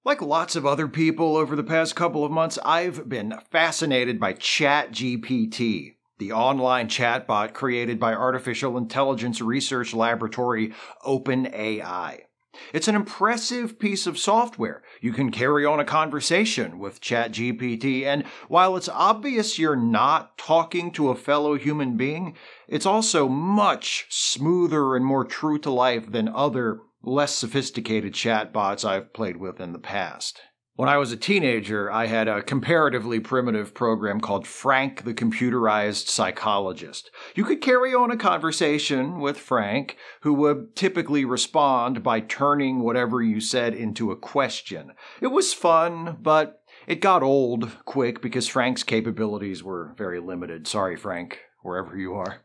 Like lots of other people over the past couple of months, I've been fascinated by ChatGPT, the online chatbot created by artificial intelligence research laboratory OpenAI. It's an impressive piece of software. You can carry on a conversation with ChatGPT, and while it's obvious you're not talking to a fellow human being, it's also much smoother and more true to life than other less sophisticated chatbots I've played with in the past. When I was a teenager, I had a comparatively primitive program called Frank the Computerized Psychologist. You could carry on a conversation with Frank, who would typically respond by turning whatever you said into a question. It was fun, but it got old quick because Frank's capabilities were very limited. Sorry, Frank, wherever you are.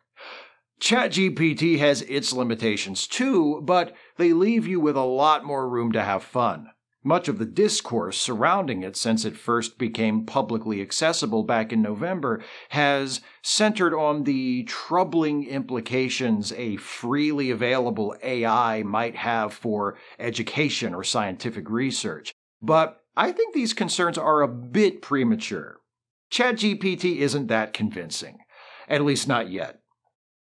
ChatGPT has its limitations too, but they leave you with a lot more room to have fun. Much of the discourse surrounding it since it first became publicly accessible back in November has centered on the troubling implications a freely available AI might have for education or scientific research. But I think these concerns are a bit premature. ChatGPT isn't that convincing, at least not yet.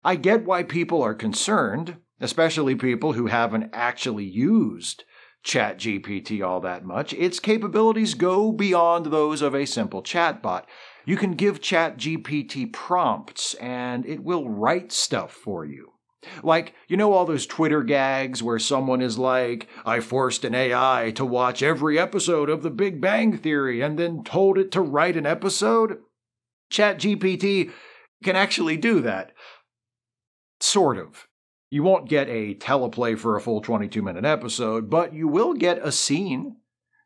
I get why people are concerned, especially people who haven't actually used ChatGPT all that much. Its capabilities go beyond those of a simple chatbot. You can give ChatGPT prompts, and it will write stuff for you. Like, you know all those Twitter gags where someone is like, I forced an AI to watch every episode of The Big Bang Theory and then told it to write an episode? ChatGPT can actually do that. Sort of. You won't get a teleplay for a full 22-minute episode, but you will get a scene.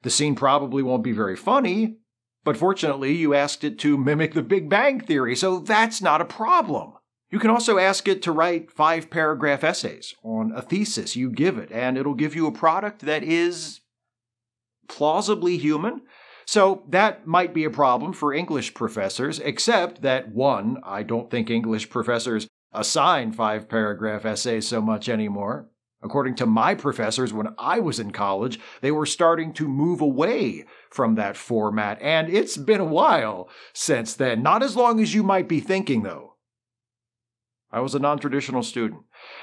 The scene probably won't be very funny, but fortunately you asked it to mimic The Big Bang Theory, so that's not a problem. You can also ask it to write 5-paragraph essays on a thesis you give it, and it'll give you a product that is plausibly human. So that might be a problem for English professors, except that, one, I don't think English professors assign 5-paragraph essays so much anymore. According to my professors when I was in college, they were starting to move away from that format, and it's been a while since then. Not as long as you might be thinking, though. I was a non-traditional student.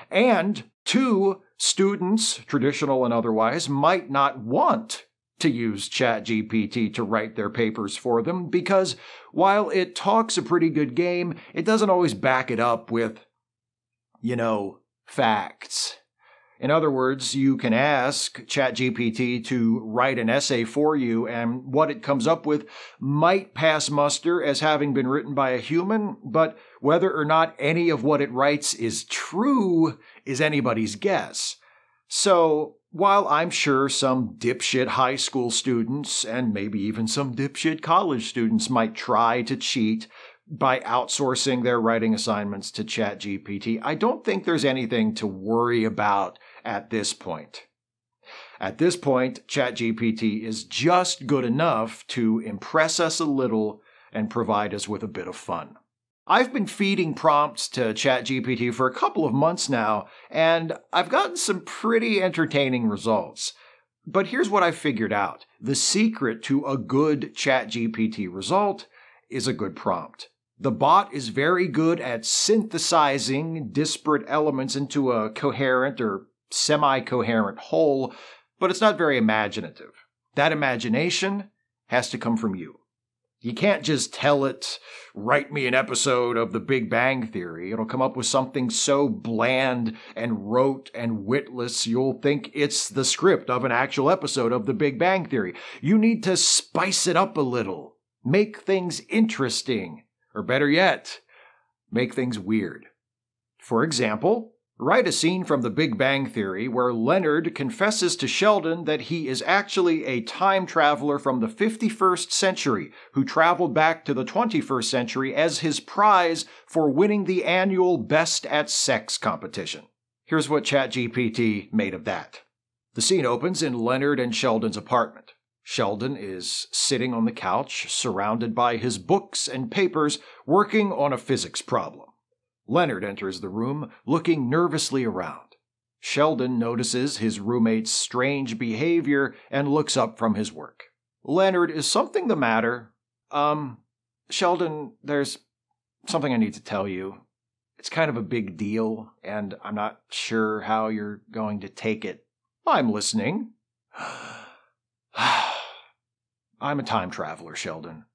And 2, students, traditional and otherwise, might not want to use ChatGPT to write their papers for them because while it talks a pretty good game, it doesn't always back it up with, facts. In other words, you can ask ChatGPT to write an essay for you, and what it comes up with might pass muster as having been written by a human, but whether or not any of what it writes is true is anybody's guess. So, while I'm sure some dipshit high school students, and maybe even some dipshit college students might try to cheat by outsourcing their writing assignments to ChatGPT, I don't think there's anything to worry about at this point. At this point, ChatGPT is just good enough to impress us a little and provide us with a bit of fun. I've been feeding prompts to ChatGPT for a couple of months now, and I've gotten some pretty entertaining results. But here's what I've figured out. The secret to a good ChatGPT result is a good prompt. The bot is very good at synthesizing disparate elements into a coherent or semi-coherent whole, but it's not very imaginative. That imagination has to come from you. You can't just tell it, write me an episode of The Big Bang Theory. It'll come up with something so bland and rote and witless you'll think it's the script of an actual episode of The Big Bang Theory. You need to spice it up a little, make things interesting, or better yet, make things weird. For example, write a scene from The Big Bang Theory where Leonard confesses to Sheldon that he is actually a time traveler from the 51st century who traveled back to the 21st century as his prize for winning the annual Best at Sex competition. Here's what ChatGPT made of that. The scene opens in Leonard and Sheldon's apartment. Sheldon is sitting on the couch, surrounded by his books and papers, working on a physics problem. Leonard enters the room, looking nervously around. Sheldon notices his roommate's strange behavior and looks up from his work. Leonard, is something the matter? Sheldon, there's something I need to tell you. It's kind of a big deal, and I'm not sure how you're going to take it. I'm listening. I'm a time traveler, Sheldon.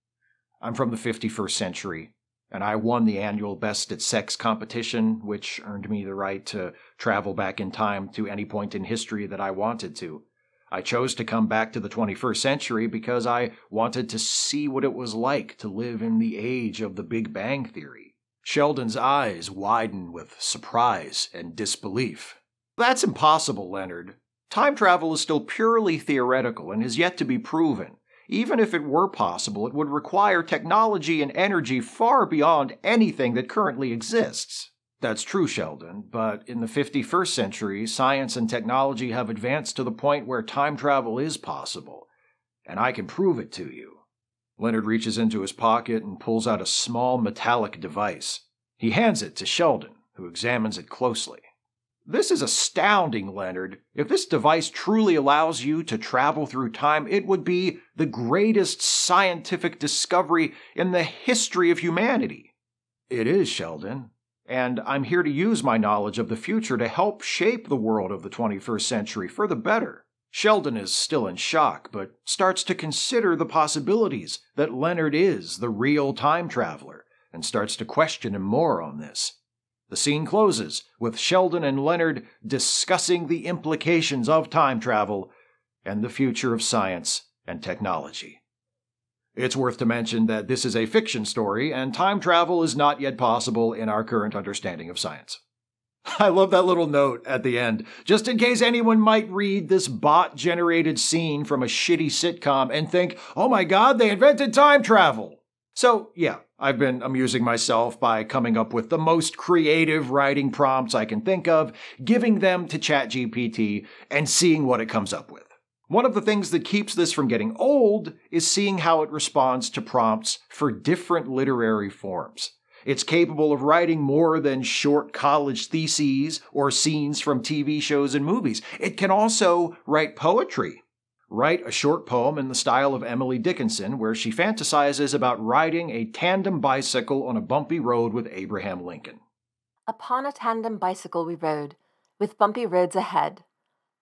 I'm from the 51st century, and I won the annual Best at Sex competition, which earned me the right to travel back in time to any point in history that I wanted to. I chose to come back to the 21st century because I wanted to see what it was like to live in the age of the Big Bang Theory. Sheldon's eyes widen with surprise and disbelief. That's impossible, Leonard. Time travel is still purely theoretical and has yet to be proven. Even if it were possible, it would require technology and energy far beyond anything that currently exists. That's true, Sheldon, but in the 51st century, science and technology have advanced to the point where time travel is possible, and I can prove it to you. Leonard reaches into his pocket and pulls out a small metallic device. He hands it to Sheldon, who examines it closely. This is astounding, Leonard. If this device truly allows you to travel through time, it would be the greatest scientific discovery in the history of humanity. It is, Sheldon, and I'm here to use my knowledge of the future to help shape the world of the 21st century for the better. Sheldon is still in shock, but starts to consider the possibilities that Leonard is the real time traveler, and starts to question him more on this. The scene closes with Sheldon and Leonard discussing the implications of time travel and the future of science and technology. It's worth to mention that this is a fiction story, and time travel is not yet possible in our current understanding of science. I love that little note at the end, just in case anyone might read this bot-generated scene from a shitty sitcom and think, oh my god, they invented time travel! So, yeah, I've been amusing myself by coming up with the most creative writing prompts I can think of, giving them to ChatGPT, and seeing what it comes up with. One of the things that keeps this from getting old is seeing how it responds to prompts for different literary forms. It's capable of writing more than short college theses or scenes from TV shows and movies. It can also write poetry. Write a short poem in the style of Emily Dickinson where she fantasizes about riding a tandem bicycle on a bumpy road with Abraham Lincoln. Upon a tandem bicycle we rode, with bumpy roads ahead.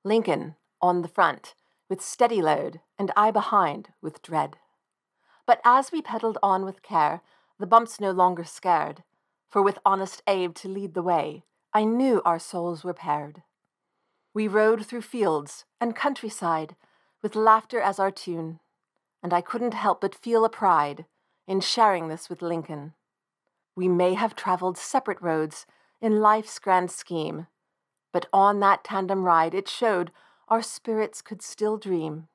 Lincoln on the front, with steady load, and I behind, with dread. But as we pedaled on with care, the bumps no longer scared, for with honest Abe to lead the way, I knew our souls were paired. We rode through fields and countryside, with laughter as our tune, and I couldn't help but feel a pride in sharing this with Lincoln. We may have traveled separate roads in life's grand scheme, but on that tandem ride it showed our spirits could still dream.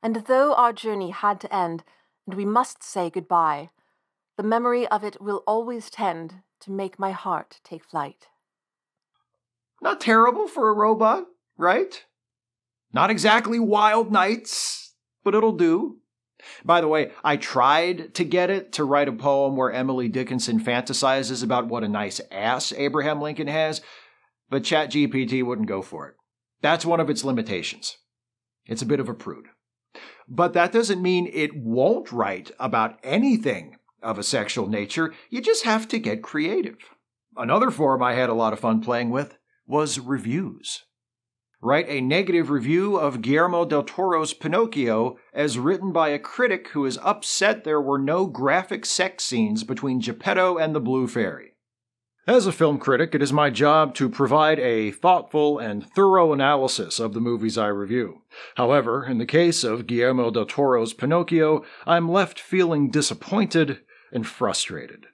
And though our journey had to end, and we must say goodbye, the memory of it will always tend to make my heart take flight. Not terrible for a robot, right? Not exactly Wild Nights, but it'll do. By the way, I tried to get it to write a poem where Emily Dickinson fantasizes about what a nice ass Abraham Lincoln has, but ChatGPT wouldn't go for it. That's one of its limitations. It's a bit of a prude. But that doesn't mean it won't write about anything of a sexual nature. You just have to get creative. Another form I had a lot of fun playing with was reviews. Write a negative review of Guillermo del Toro's Pinocchio as written by a critic who is upset there were no graphic sex scenes between Geppetto and the Blue Fairy. As a film critic, it is my job to provide a thoughtful and thorough analysis of the movies I review. However, in the case of Guillermo del Toro's Pinocchio, I'm left feeling disappointed and frustrated.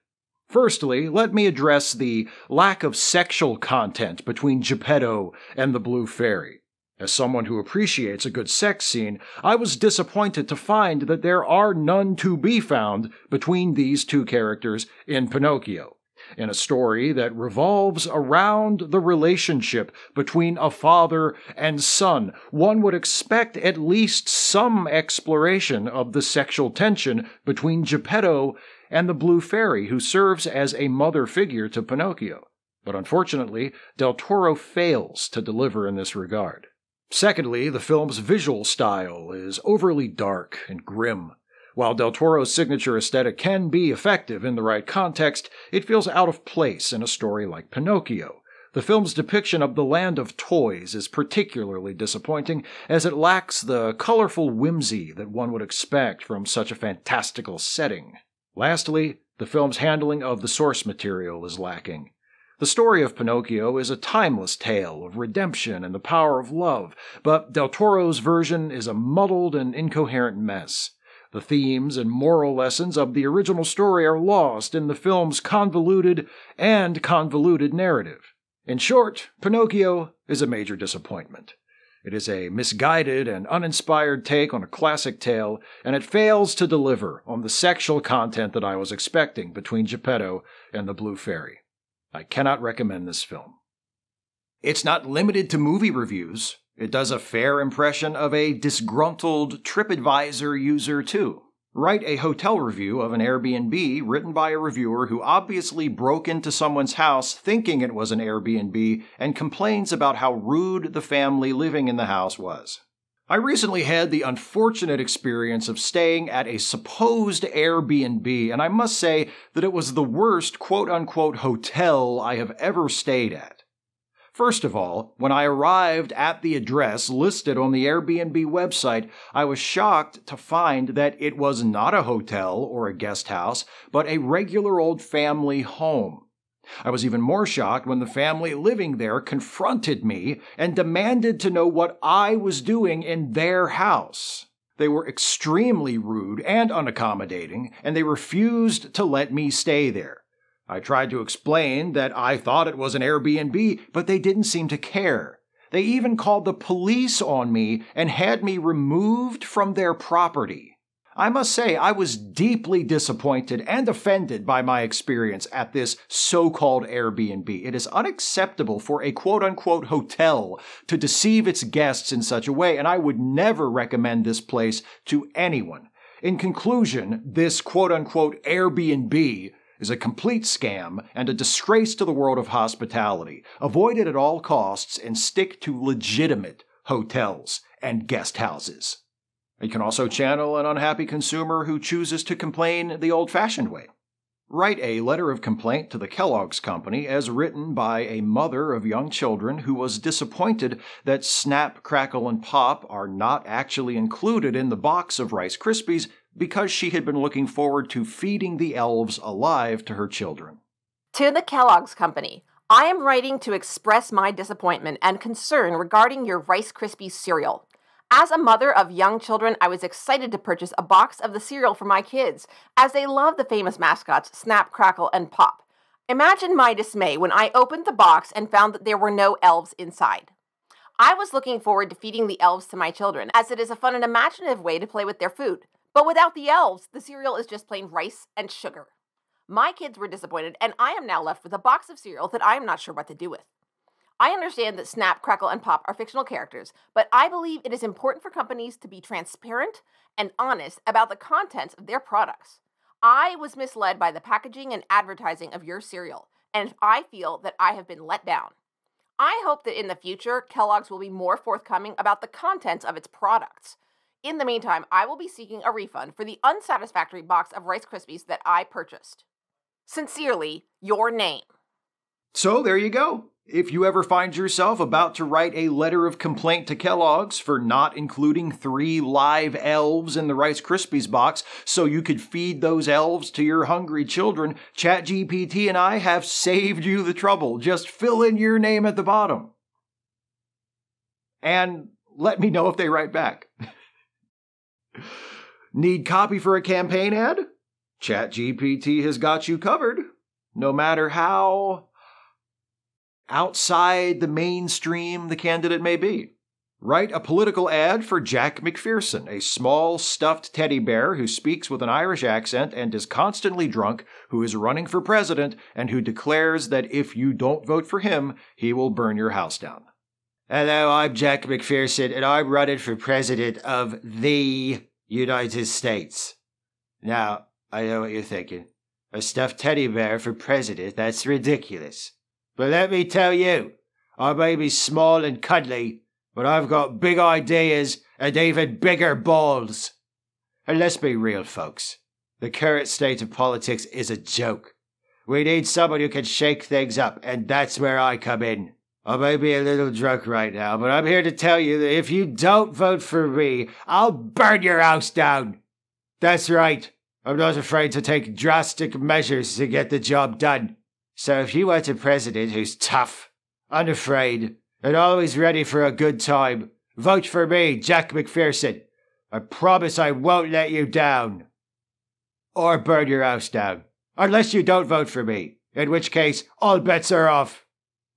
Firstly, let me address the lack of sexual content between Geppetto and the Blue Fairy. As someone who appreciates a good sex scene, I was disappointed to find that there are none to be found between these two characters in Pinocchio. In a story that revolves around the relationship between a father and son, one would expect at least some exploration of the sexual tension between Geppetto and the Blue Fairy, who serves as a mother figure to Pinocchio. But unfortunately, Del Toro fails to deliver in this regard. Secondly, the film's visual style is overly dark and grim. While Del Toro's signature aesthetic can be effective in the right context, it feels out of place in a story like Pinocchio. The film's depiction of the land of toys is particularly disappointing, as it lacks the colorful whimsy that one would expect from such a fantastical setting. Lastly, the film's handling of the source material is lacking. The story of Pinocchio is a timeless tale of redemption and the power of love, but Del Toro's version is a muddled and incoherent mess. The themes and moral lessons of the original story are lost in the film's convoluted narrative. In short, Pinocchio is a major disappointment. It is a misguided and uninspired take on a classic tale, and it fails to deliver on the sexual content that I was expecting between Geppetto and the Blue Fairy. I cannot recommend this film. It's not limited to movie reviews. It does a fair impression of a disgruntled TripAdvisor user, too. Write a hotel review of an Airbnb written by a reviewer who obviously broke into someone's house thinking it was an Airbnb and complains about how rude the family living in the house was. I recently had the unfortunate experience of staying at a supposed Airbnb, and I must say that it was the worst quote-unquote hotel I have ever stayed at. First of all, when I arrived at the address listed on the Airbnb website, I was shocked to find that it was not a hotel or a guest house, but a regular old family home. I was even more shocked when the family living there confronted me and demanded to know what I was doing in their house. They were extremely rude and unaccommodating, and they refused to let me stay there. I tried to explain that I thought it was an Airbnb, but they didn't seem to care. They even called the police on me and had me removed from their property. I must say, I was deeply disappointed and offended by my experience at this so-called Airbnb. It is unacceptable for a quote-unquote hotel to deceive its guests in such a way, and I would never recommend this place to anyone. In conclusion, this quote-unquote Airbnb is a complete scam and a disgrace to the world of hospitality. Avoid it at all costs and stick to legitimate hotels and guest houses. You can also channel an unhappy consumer who chooses to complain the old-fashioned way. Write a letter of complaint to the Kellogg's Company as written by a mother of young children who was disappointed that Snap, Crackle, and Pop are not actually included in the box of Rice Krispies because she had been looking forward to feeding the elves alive to her children. To the Kellogg's Company, I am writing to express my disappointment and concern regarding your Rice Krispies cereal. As a mother of young children, I was excited to purchase a box of the cereal for my kids, as they love the famous mascots Snap, Crackle, and Pop. Imagine my dismay when I opened the box and found that there were no elves inside. I was looking forward to feeding the elves to my children, as it is a fun and imaginative way to play with their food. But without the elves, the cereal is just plain rice and sugar. My kids were disappointed, and I am now left with a box of cereal that I am not sure what to do with. I understand that Snap, Crackle, and Pop are fictional characters, but I believe it is important for companies to be transparent and honest about the contents of their products. I was misled by the packaging and advertising of your cereal, and I feel that I have been let down. I hope that in the future, Kellogg's will be more forthcoming about the contents of its products. In the meantime, I will be seeking a refund for the unsatisfactory box of Rice Krispies that I purchased. Sincerely, your name. So there you go. If you ever find yourself about to write a letter of complaint to Kellogg's for not including 3 live elves in the Rice Krispies box so you could feed those elves to your hungry children, ChatGPT and I have saved you the trouble. Just fill in your name at the bottom. And let me know if they write back. Need copy for a campaign ad? ChatGPT has got you covered, no matter how outside the mainstream the candidate may be. Write a political ad for Jack McPherson, a small stuffed teddy bear who speaks with an Irish accent and is constantly drunk, who is running for president, and who declares that if you don't vote for him, he will burn your house down. Hello, I'm Jack McPherson, and I'm running for president of the United States. Now, I know what you're thinking. A stuffed teddy bear for president? That's ridiculous. But let me tell you, I may be small and cuddly, but I've got big ideas and even bigger balls. And let's be real, folks. The current state of politics is a joke. We need someone who can shake things up, and that's where I come in. I may be a little drunk right now, but I'm here to tell you that if you don't vote for me, I'll burn your house down. That's right. I'm not afraid to take drastic measures to get the job done. So if you want a president who's tough, unafraid, and always ready for a good time, vote for me, Jack McPherson. I promise I won't let you down. Or burn your house down. Unless you don't vote for me, in which case all bets are off.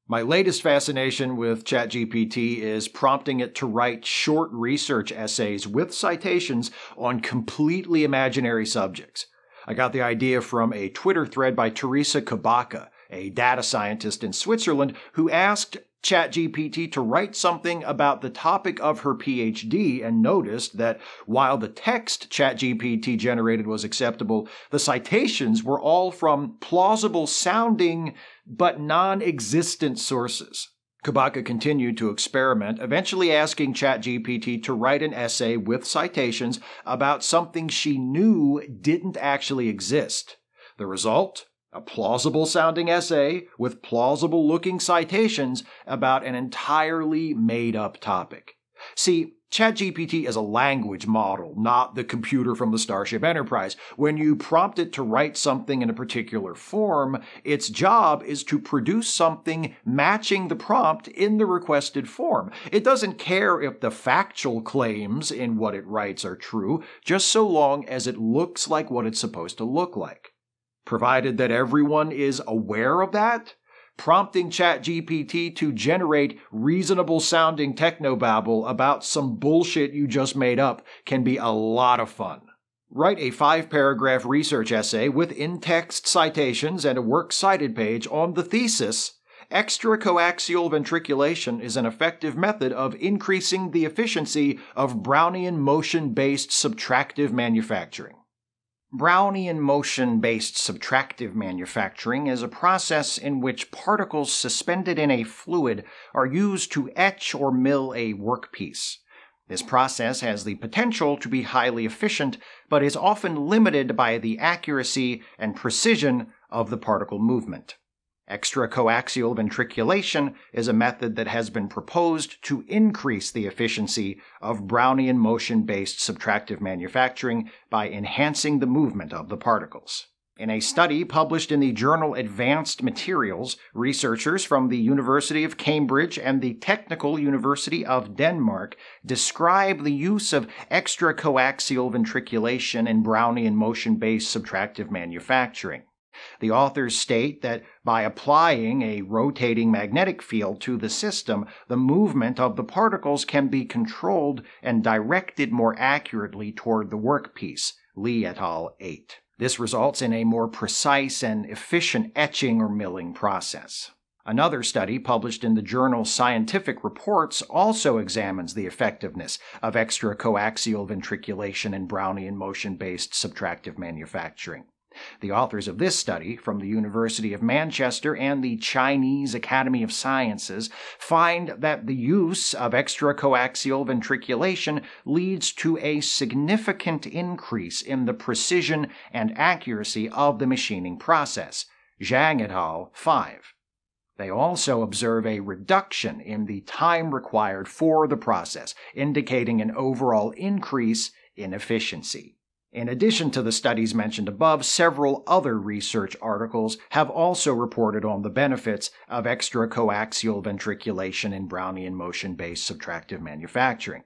My latest fascination with ChatGPT is prompting it to write short research essays with citations on completely imaginary subjects. I got the idea from a Twitter thread by Teresa Kabaka, a data scientist in Switzerland, who asked ChatGPT to write something about the topic of her PhD and noticed that while the text ChatGPT generated was acceptable, the citations were all from plausible-sounding but non-existent sources. Kabaka continued to experiment, eventually asking ChatGPT to write an essay with citations about something she knew didn't actually exist. The result? A plausible-sounding essay with plausible-looking citations about an entirely made-up topic. See, ChatGPT is a language model, not the computer from the Starship Enterprise. When you prompt it to write something in a particular form, its job is to produce something matching the prompt in the requested form. It doesn't care if the factual claims in what it writes are true, just so long as it looks like what it's supposed to look like. Provided that everyone is aware of that, prompting ChatGPT to generate reasonable-sounding technobabble about some bullshit you just made up can be a lot of fun. Write a 5-paragraph research essay with in-text citations and a works cited page on the thesis, extracoaxial ventriculation is an effective method of increasing the efficiency of Brownian motion-based subtractive manufacturing. Brownian motion-based subtractive manufacturing is a process in which particles suspended in a fluid are used to etch or mill a workpiece. This process has the potential to be highly efficient, but is often limited by the accuracy and precision of the particle movement. Extracoaxial ventriculation is a method that has been proposed to increase the efficiency of Brownian motion-based subtractive manufacturing by enhancing the movement of the particles. In a study published in the journal Advanced Materials, researchers from the University of Cambridge and the Technical University of Denmark describe the use of extracoaxial ventriculation in Brownian motion-based subtractive manufacturing. The authors state that by applying a rotating magnetic field to the system, the movement of the particles can be controlled and directed more accurately toward the workpiece, Lee et al. 8. This results in a more precise and efficient etching or milling process. Another study published in the journal Scientific Reports also examines the effectiveness of extracoaxial ventriculation in Brownian motion-based subtractive manufacturing. The authors of this study, from the University of Manchester and the Chinese Academy of Sciences, find that the use of extracoaxial ventriculation leads to a significant increase in the precision and accuracy of the machining process. Zhang et al. 5. They also observe a reduction in the time required for the process, indicating an overall increase in efficiency. In addition to the studies mentioned above, several other research articles have also reported on the benefits of extracoaxial ventriculation in Brownian motion-based subtractive manufacturing.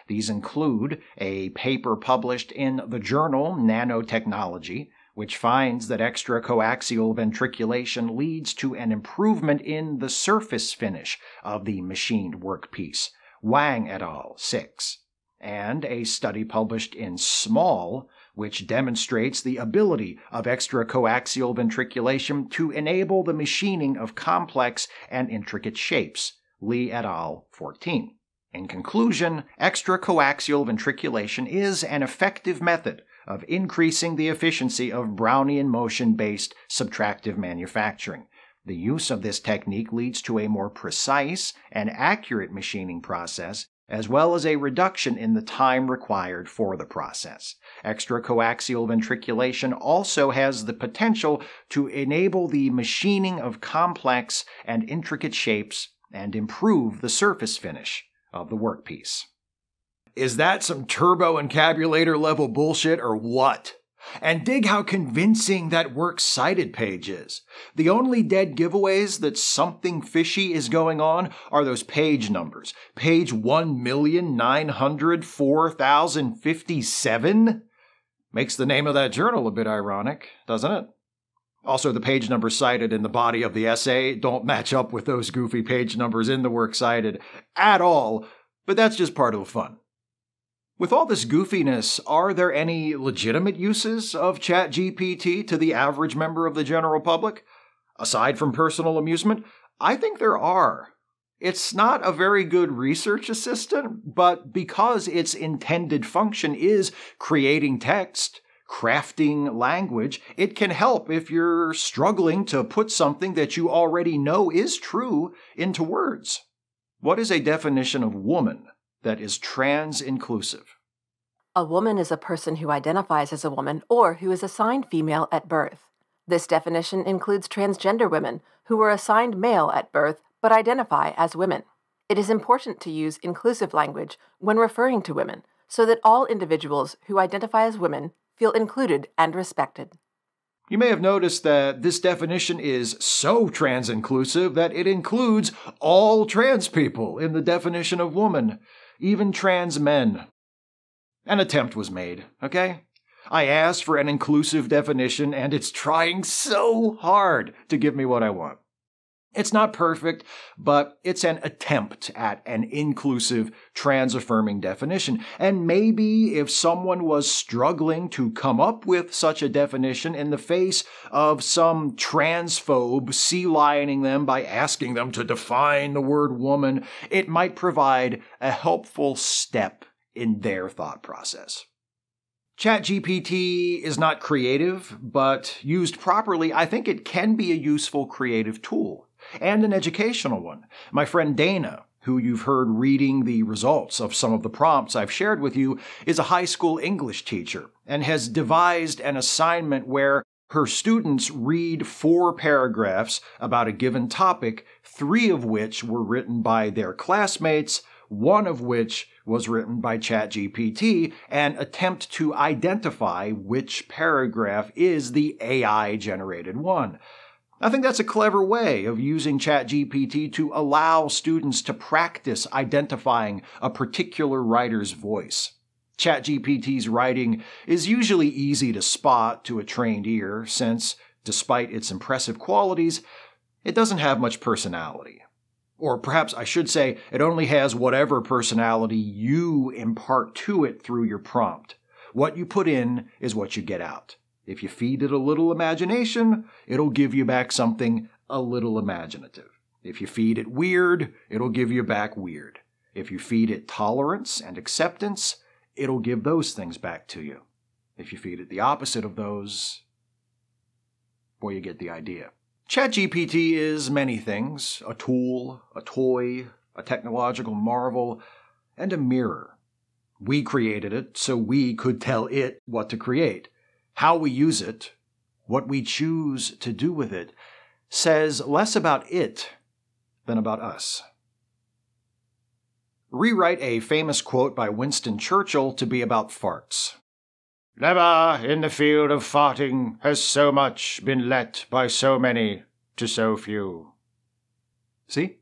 These include a paper published in the journal Nanotechnology, which finds that extracoaxial ventriculation leads to an improvement in the surface finish of the machined workpiece, Wang et al. 6. And a study published in Small, which demonstrates the ability of extracoaxial ventriculation to enable the machining of complex and intricate shapes, Lee et al. 14. In conclusion, extracoaxial ventriculation is an effective method of increasing the efficiency of Brownian motion-based subtractive manufacturing. The use of this technique leads to a more precise and accurate machining process, as well as a reduction in the time required for the process. Extracoaxial ventriculation also has the potential to enable the machining of complex and intricate shapes and improve the surface finish of the workpiece. Is that some turbo-encabulator level bullshit or what? And dig how convincing that Works Cited page is. The only dead giveaways that something fishy is going on are those page numbers. Page 1,904,057? Makes the name of that journal a bit ironic, doesn't it? Also, the page numbers cited in the body of the essay don't match up with those goofy page numbers in the Works Cited at all, but that's just part of the fun. With all this goofiness, are there any legitimate uses of ChatGPT to the average member of the general public? Aside from personal amusement, I think there are. It's not a very good research assistant, but because its intended function is creating text, crafting language, it can help if you're struggling to put something that you already know is true into words. What is a definition of woman that is trans-inclusive? A woman is a person who identifies as a woman or who is assigned female at birth. This definition includes transgender women who were assigned male at birth but identify as women. It is important to use inclusive language when referring to women so that all individuals who identify as women feel included and respected. You may have noticed that this definition is so trans-inclusive that it includes all trans people in the definition of woman, even trans men. An attempt was made, okay? I asked for an inclusive definition, and it's trying so hard to give me what I want. It's not perfect, but it's an attempt at an inclusive, trans-affirming definition. And maybe if someone was struggling to come up with such a definition in the face of some transphobe sea-lioning them by asking them to define the word woman, it might provide a helpful step in their thought process. ChatGPT is not creative, but used properly, I think it can be a useful creative tool. And an educational one. My friend Dana, who you've heard reading the results of some of the prompts I've shared with you, is a high school English teacher and has devised an assignment where her students read 4 paragraphs about a given topic, 3 of which were written by their classmates, 1 of which was written by ChatGPT, and attempt to identify which paragraph is the AI-generated one. I think that's a clever way of using ChatGPT to allow students to practice identifying a particular writer's voice. ChatGPT's writing is usually easy to spot to a trained ear since, despite its impressive qualities, it doesn't have much personality. Or perhaps I should say, it only has whatever personality you impart to it through your prompt. What you put in is what you get out. If you feed it a little imagination, it'll give you back something a little imaginative. If you feed it weird, it'll give you back weird. If you feed it tolerance and acceptance, it'll give those things back to you. If you feed it the opposite of those, well, you get the idea. ChatGPT is many things: a tool, a toy, a technological marvel, and a mirror. We created it so we could tell it what to create. How we use it, what we choose to do with it, says less about it than about us. Rewrite a famous quote by Winston Churchill to be about farts. Never in the field of farting has so much been let by so many to so few. See?